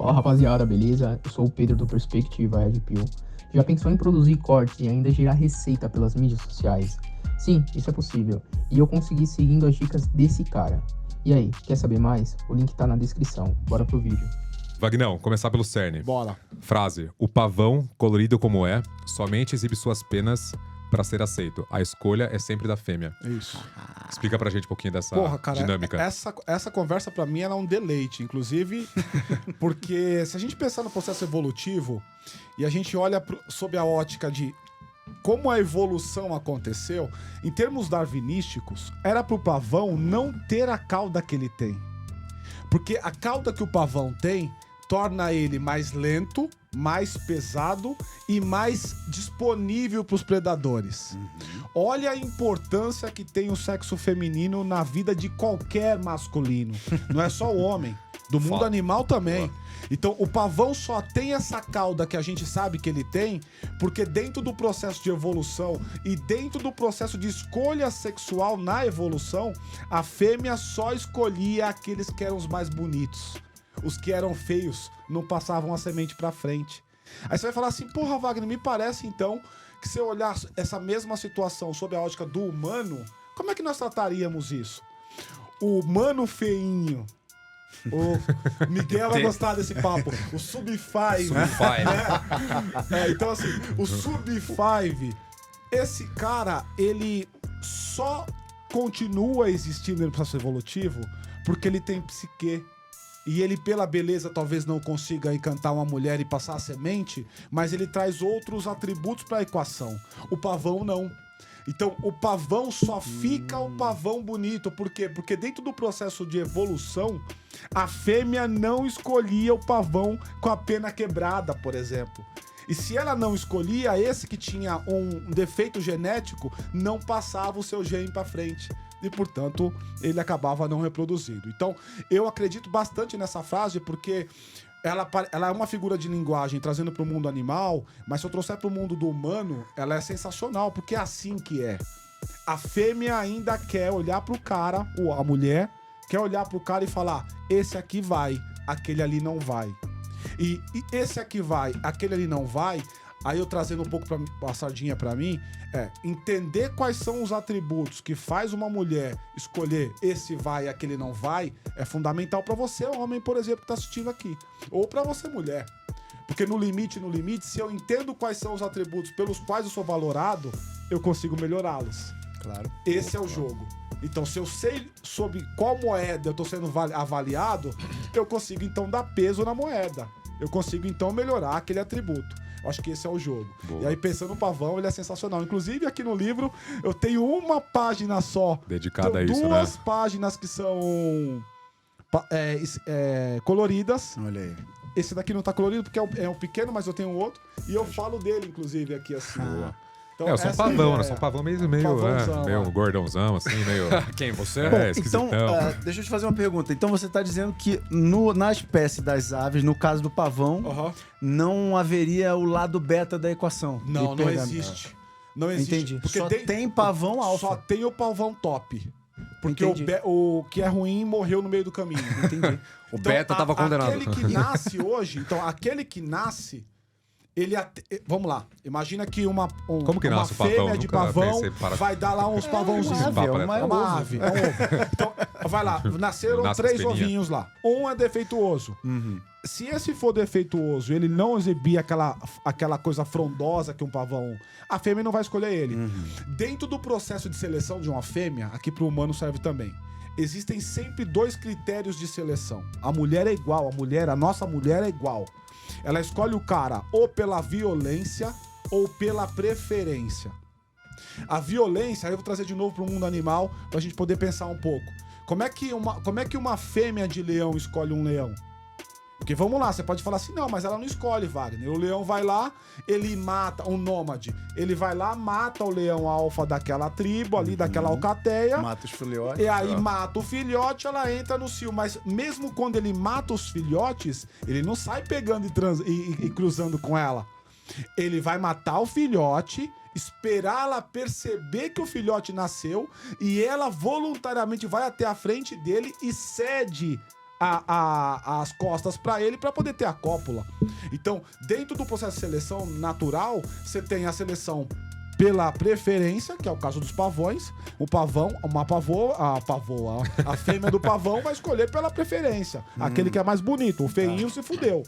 Fala rapaziada, beleza? Eu sou o Pedro do Perspectiva Red Pill. Já pensou em produzir cortes e ainda gerar receita pelas mídias sociais? Sim, isso é possível. E eu consegui seguindo as dicas desse cara. E aí, quer saber mais? O link tá na descrição. Bora pro vídeo. Vagnão, começar pelo cerne. Bora. Frase: o pavão, colorido como é, somente exibe suas penas pra ser aceito. A escolha é sempre da fêmea. Isso. Explica pra gente um pouquinho dessa Porra, cara, dinâmica. essa conversa pra mim era um deleite, inclusive, porque se a gente pensar no processo evolutivo e a gente olha sob a ótica de como a evolução aconteceu, em termos darwinísticos, era pro pavão não ter a cauda que ele tem. Porque a cauda que o pavão tem torna ele mais lento, mais pesado e mais disponível para os predadores. Olha a importância que tem o sexo feminino na vida de qualquer masculino. Não é só o homem, do mundo Foda. animal também. Então o pavão só tem essa cauda que a gente sabe que ele tem porque dentro do processo de evolução e dentro do processo de escolha sexual na evolução, a fêmea só escolhia aqueles que eram os mais bonitos. Os que eram feios não passavam a semente pra frente. Aí você vai falar assim, porra, Wagner, me parece então que se eu olhar essa mesma situação sob a ótica do humano, como é que nós trataríamos isso? O humano feinho. O Miguel vai gostar desse papo. O Sub-5. Então assim, o Sub-5, esse cara, ele só continua existindo no processo evolutivo porque ele tem psique. E ele, pela beleza, talvez não consiga encantar uma mulher e passar a semente, mas ele traz outros atributos para a equação. O pavão não. Então, o pavão só fica o pavão bonito. Por quê? Porque dentro do processo de evolução, a fêmea não escolhia o pavão com a pena quebrada, por exemplo. E se ela não escolhia, esse que tinha um defeito genético não passava o seu gene para frente. E, portanto, ele acabava não reproduzindo. Então, eu acredito bastante nessa frase porque ela é uma figura de linguagem trazendo para o mundo animal, mas se eu trouxer para o mundo do humano, ela é sensacional, porque é assim que é. A fêmea ainda quer olhar para o cara, ou a mulher, quer olhar para o cara e falar, esse aqui vai, aquele ali não vai. E esse aqui vai, aquele ali não vai. Aí eu trazendo um pouco a sardinha pra mim, entender quais são os atributos que faz uma mulher escolher esse vai e aquele não vai, é fundamental pra você, homem, por exemplo, que tá assistindo aqui. Ou pra você, mulher. Porque no limite, se eu entendo quais são os atributos pelos quais eu sou valorado, eu consigo melhorá-los. Claro. Esse é o jogo. Então, se eu sei sobre qual moeda eu tô sendo avaliado, eu consigo, então, dar peso na moeda. Eu consigo, então, melhorar aquele atributo. Acho que esse é o jogo. Boa. E aí, pensando no pavão, ele é sensacional. Inclusive, aqui no livro, eu tenho uma página só. Dedicada a isso, duas páginas que são coloridas. Olha aí. Esse daqui não tá colorido porque é um pequeno, mas eu tenho outro. E eu falo dele, inclusive, aqui assim. Então, eu sou um pavão, né? Sou um pavão meio gordãozão, assim, meio... Quem, você? Esquisitão. Então, deixa eu te fazer uma pergunta. Então você tá dizendo que na espécie das aves, no caso do pavão, não haveria o lado beta da equação? Não existe. Não existe. Entendi. Porque só tem pavão alfa. Só tem o pavão top. Porque Entendi. o que é ruim morreu no meio do caminho. Entendi. O beta tava condenado. Aquele que nasce hoje, então aquele que nasce, vamos lá, imagina que uma fêmea de pavão vai dar lá uns pavãozinhos. É uma ave. Então, vai lá, nasceram 3 ovinhos lá. Um é defeituoso. Se esse for defeituoso, ele não exibir aquela coisa frondosa que um pavão... A fêmea não vai escolher ele. Dentro do processo de seleção de uma fêmea, aqui pro humano serve também, existem sempre 2 critérios de seleção. A mulher é igual, a nossa mulher é igual. Ela escolhe o cara ou pela violência ou pela preferência. A violência, aí eu vou trazer de novo pro mundo animal pra gente poder pensar um pouco. Como é que uma fêmea de leão escolhe um leão? Porque vamos lá, você pode falar assim, não, mas ela não escolhe, Wagner. O leão vai lá, ele mata um nômade. Ele vai lá, mata o leão alfa daquela tribo ali, daquela alcateia. Mata os filhotes. E aí mata o filhote, ela entra no cio. Mas mesmo quando ele mata os filhotes, ele não sai pegando e cruzando com ela. Ele vai matar o filhote, esperar ela perceber que o filhote nasceu e ela voluntariamente vai até a frente dele e cede as costas pra ele pra poder ter a cópula. Então, dentro do processo de seleção natural, você tem a seleção pela preferência, que é o caso dos pavões. O pavão, a fêmea do pavão vai escolher pela preferência. Aquele que é mais bonito. O feinho se fudeu.